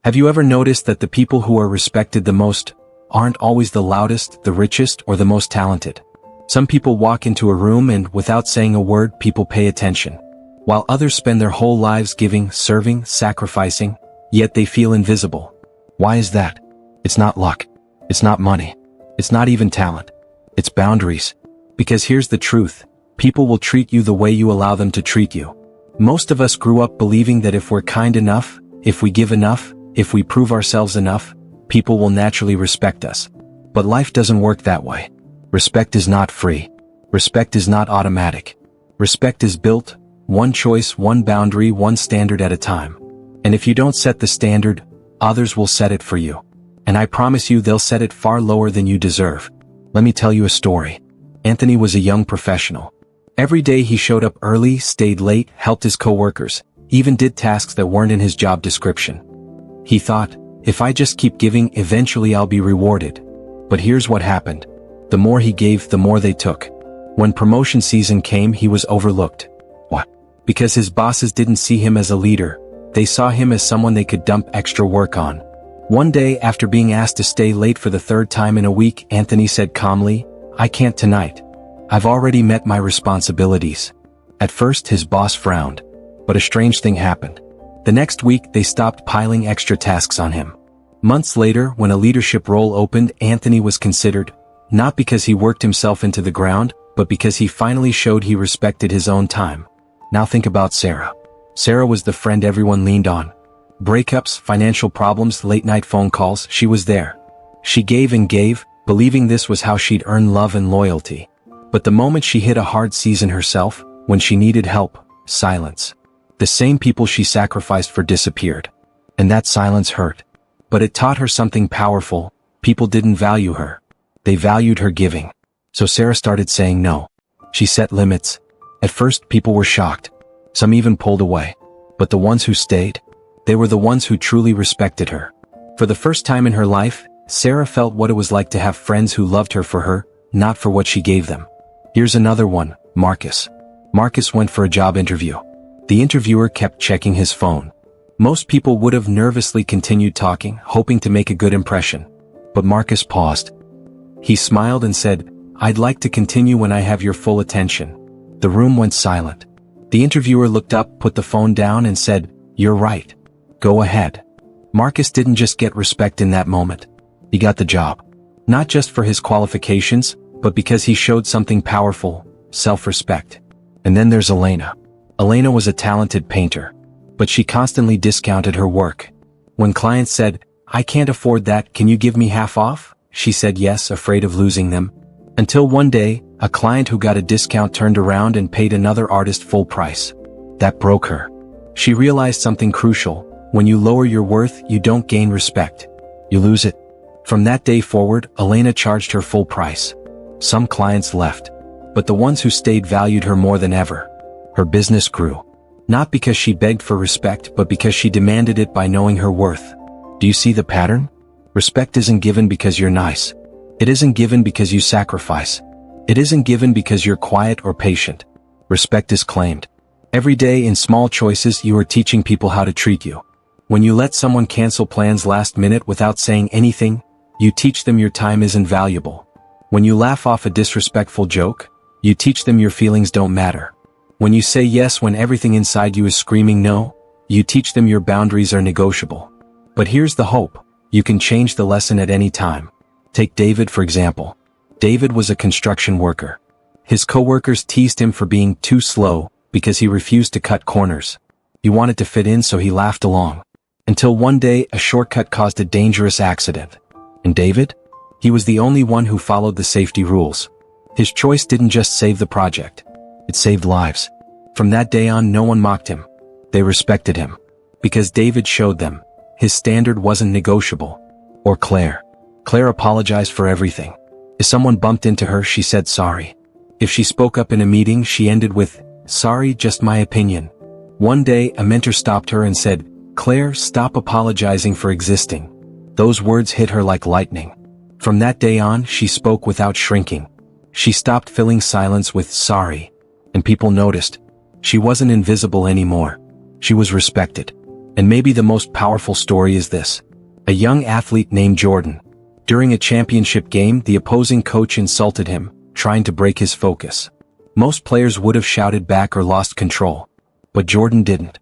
Have you ever noticed that the people who are respected the most aren't always the loudest, the richest, or the most talented? Some people walk into a room and, without saying a word, people pay attention, while others spend their whole lives giving, serving, sacrificing, yet they feel invisible. Why is that? It's not luck. It's not money. It's not even talent. It's boundaries. Because here's the truth. People will treat you the way you allow them to treat you. Most of us grew up believing that if we're kind enough, if we give enough, if we prove ourselves enough, people will naturally respect us. But life doesn't work that way. Respect is not free. Respect is not automatic. Respect is built, one choice, one boundary, one standard at a time. And if you don't set the standard, others will set it for you. And I promise you they'll set it far lower than you deserve. Let me tell you a story. Anthony was a young professional. Every day he showed up early, stayed late, helped his coworkers, even did tasks that weren't in his job description. He thought, if I just keep giving, eventually I'll be rewarded. But here's what happened. The more he gave, the more they took. When promotion season came, he was overlooked. What? Because his bosses didn't see him as a leader. They saw him as someone they could dump extra work on. One day, after being asked to stay late for the third time in a week, Anthony said calmly, "I can't tonight. I've already met my responsibilities." At first, his boss frowned. But a strange thing happened. The next week, they stopped piling extra tasks on him. Months later, when a leadership role opened, Anthony was considered, not because he worked himself into the ground, but because he finally showed he respected his own time. Now think about Sarah. Sarah was the friend everyone leaned on. Breakups, financial problems, late-night phone calls, she was there. She gave and gave, believing this was how she'd earn love and loyalty. But the moment she hit a hard season herself, when she needed help, silence. The same people she sacrificed for disappeared. And that silence hurt. But it taught her something powerful. People didn't value her. They valued her giving. So Sarah started saying no. She set limits. At first, people were shocked. Some even pulled away. But the ones who stayed, they were the ones who truly respected her. For the first time in her life, Sarah felt what it was like to have friends who loved her for her, not for what she gave them. Here's another one, Marcus. Marcus went for a job interview. The interviewer kept checking his phone. Most people would have nervously continued talking, hoping to make a good impression. But Marcus paused. He smiled and said, "I'd like to continue when I have your full attention." The room went silent. The interviewer looked up, put the phone down and said, "You're right. Go ahead." Marcus didn't just get respect in that moment. He got the job. Not just for his qualifications, but because he showed something powerful, self-respect. And then there's Elena. Elena was a talented painter, but she constantly discounted her work. When clients said, "I can't afford that, can you give me half off?" she said yes, afraid of losing them. Until one day, a client who got a discount turned around and paid another artist full price. That broke her. She realized something crucial. When you lower your worth, you don't gain respect. You lose it. From that day forward, Elena charged her full price. Some clients left, but the ones who stayed valued her more than ever. Her business grew. Not because she begged for respect, but because she demanded it by knowing her worth. Do you see the pattern? Respect isn't given because you're nice. It isn't given because you sacrifice. It isn't given because you're quiet or patient. Respect is claimed. Every day in small choices you are teaching people how to treat you. When you let someone cancel plans last minute without saying anything, you teach them your time isn't valuable. When you laugh off a disrespectful joke, you teach them your feelings don't matter. When you say yes when everything inside you is screaming no, you teach them your boundaries are negotiable. But here's the hope. You can change the lesson at any time. Take David for example. David was a construction worker. His coworkers teased him for being too slow because he refused to cut corners. He wanted to fit in, so he laughed along. Until one day a shortcut caused a dangerous accident. And David? He was the only one who followed the safety rules. His choice didn't just save the project. It saved lives. From that day on, no one mocked him. They respected him. Because David showed them. His standard wasn't negotiable. Or Claire. Claire apologized for everything. If someone bumped into her, she said sorry. If she spoke up in a meeting, she ended with, "Sorry, just my opinion." One day, a mentor stopped her and said, "Claire, stop apologizing for existing." Those words hit her like lightning. From that day on, she spoke without shrinking. She stopped filling silence with sorry. And people noticed. She wasn't invisible anymore. She was respected. And maybe the most powerful story is this. A young athlete named Jordan. During a championship game, the opposing coach insulted him, trying to break his focus. Most players would have shouted back or lost control. But Jordan didn't.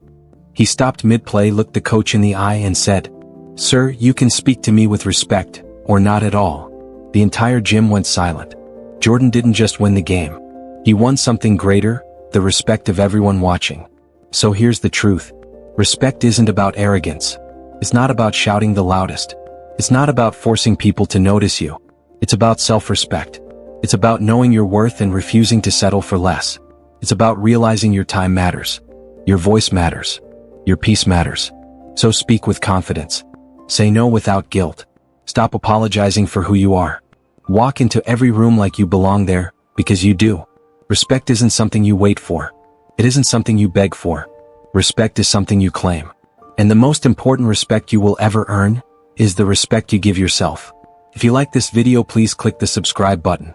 He stopped mid-play, looked the coach in the eye and said, "Sir, you can speak to me with respect, or not at all." The entire gym went silent. Jordan didn't just win the game. He won something greater, the respect of everyone watching. So here's the truth. Respect isn't about arrogance. It's not about shouting the loudest. It's not about forcing people to notice you. It's about self-respect. It's about knowing your worth and refusing to settle for less. It's about realizing your time matters. Your voice matters. Your peace matters. So speak with confidence. Say no without guilt. Stop apologizing for who you are. Walk into every room like you belong there, because you do. Respect isn't something you wait for. It isn't something you beg for. Respect is something you claim. And the most important respect you will ever earn is the respect you give yourself. If you like this video, please click the subscribe button.